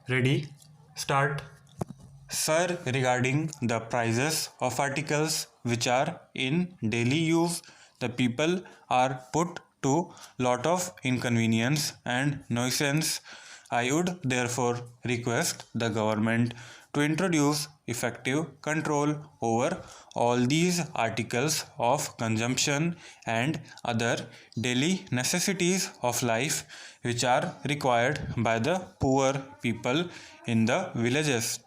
Ready? Start. Sir, regarding the prices of articles which are in daily use, the people are put to lot of inconvenience and nuisance. I would therefore request the government to introduce effective control over all these articles of consumption and other daily necessities of life which are required by the poor people in the villages.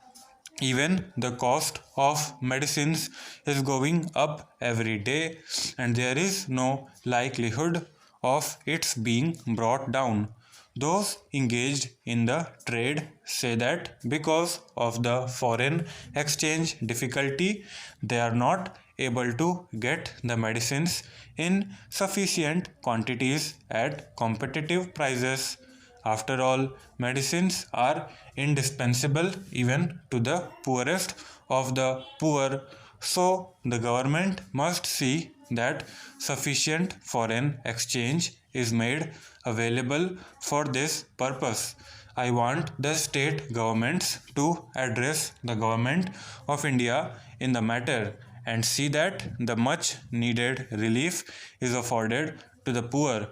Even the cost of medicines is going up every day, and there is no likelihood of its being brought down. Those engaged in the trade say that because of the foreign exchange difficulty, they are not able to get the medicines in sufficient quantities at competitive prices. After all, medicines are indispensable even to the poorest of the poor, so the government must see that sufficient foreign exchange is made available for this purpose. I want the state governments to address the government of India in the matter and see that the much needed relief is afforded to the poor.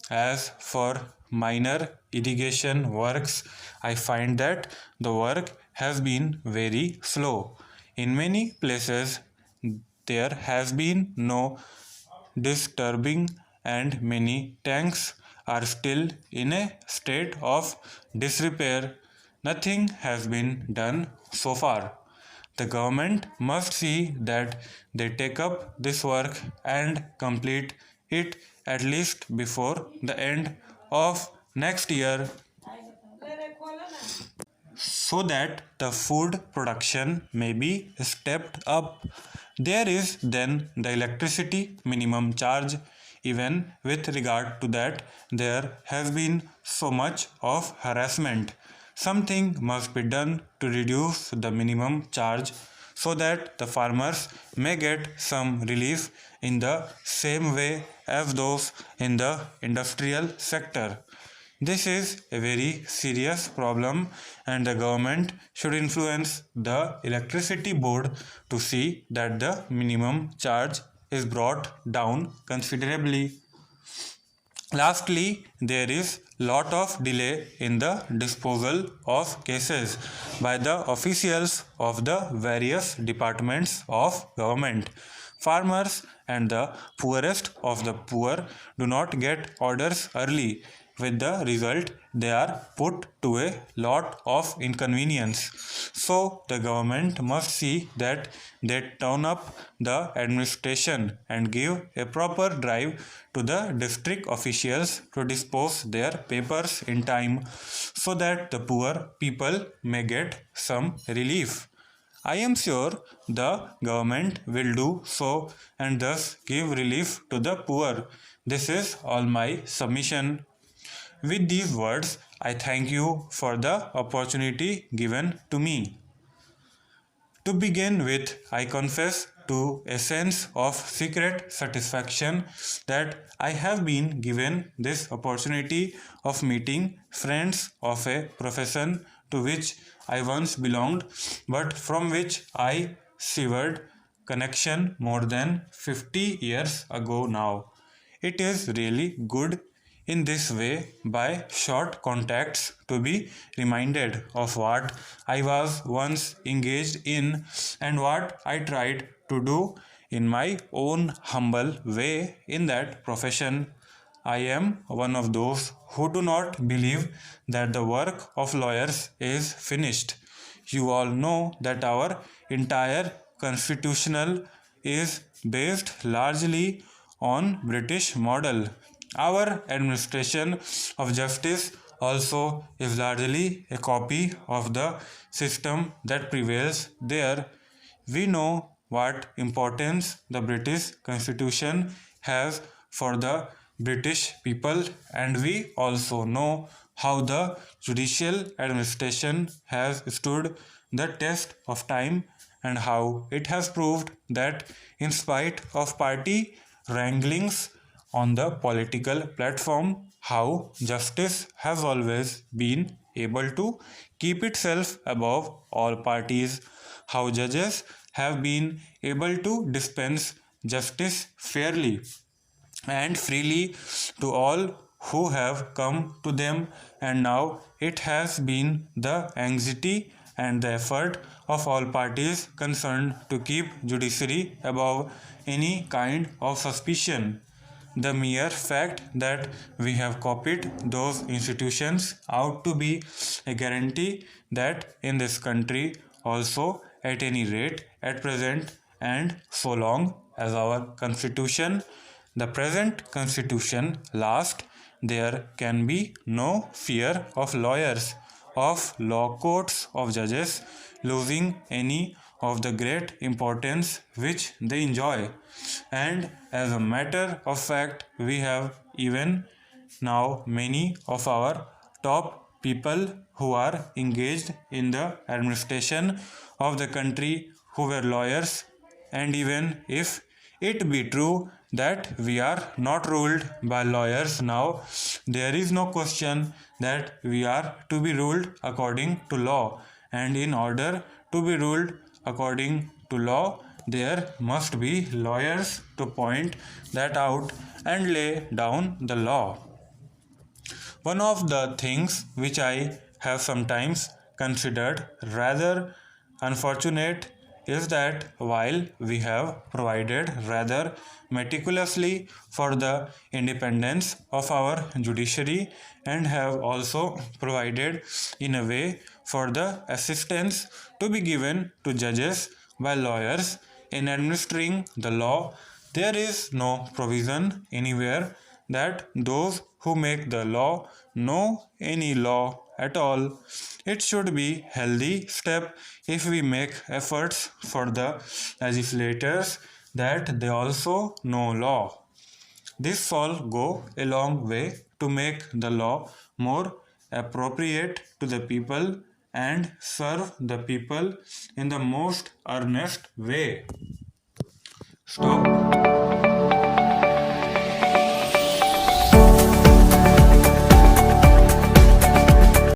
As for minor irrigation works, I find that the work has been very slow. In many places, there has been no disturbing, and many tanks are still in a state of disrepair. Nothing has been done so far. The government must see that they take up this work and complete it at least before the end of next year so that the food production may be stepped up. There is then the electricity minimum charge. Even with regard to that, there has been so much of harassment. Something must be done to reduce the minimum charge so that the farmers may get some relief in the same way as those in the industrial sector. This is a very serious problem, and the government should influence the electricity board to see that the minimum charge is brought down considerably. Lastly, there is lot of delay in the disposal of cases by the officials of the various departments of government. Farmers and the poorest of the poor do not get orders early. With the result, they are put to a lot of inconvenience. So, the government must see that they turn up the administration and give a proper drive to the district officials to dispose their papers in time so that the poor people may get some relief. I am sure the government will do so and thus give relief to the poor. This is all my submission. With these words, I thank you for the opportunity given to me. To begin with, I confess to a sense of secret satisfaction that I have been given this opportunity of meeting friends of a profession to which I once belonged, but from which I severed connection more than 50 years ago now. It is really good in this way by short contacts to be reminded of what I was once engaged in and what I tried to do in my own humble way in that profession. I am one of those who do not believe that the work of lawyers is finished. You all know that our entire constitutional is based largely on British model. Our administration of justice also is largely a copy of the system that prevails there. We know what importance the British Constitution has for the British people, and we also know how the judicial administration has stood the test of time and how it has proved that, in spite of party wranglings, on the political platform how justice has always been able to keep itself above all parties, how judges have been able to dispense justice fairly and freely to all who have come to them, and now it has been the anxiety and the effort of all parties concerned to keep judiciary above any kind of suspicion. The mere fact that we have copied those institutions out to be a guarantee that in this country also at any rate at present and so long as our constitution, the present constitution lasts, there can be no fear of lawyers, of law courts, of judges losing any of the great importance which they enjoy. And as a matter of fact, we have even now many of our top people who are engaged in the administration of the country who were lawyers, and even if it be true that we are not ruled by lawyers now, there is no question that we are to be ruled according to law, and in order to be ruled according to law, there must be lawyers to point that out and lay down the law. One of the things which I have sometimes considered rather unfortunate is that while we have provided rather meticulously for the independence of our judiciary and have also provided in a way for the assistance to be given to judges by lawyers in administering the law, there is no provision anywhere that those who make the law know any law at all. It should be healthy step if we make efforts for the legislators that they also know law. This all go a long way to make the law more appropriate to the people and serve the people in the most earnest way. Stop.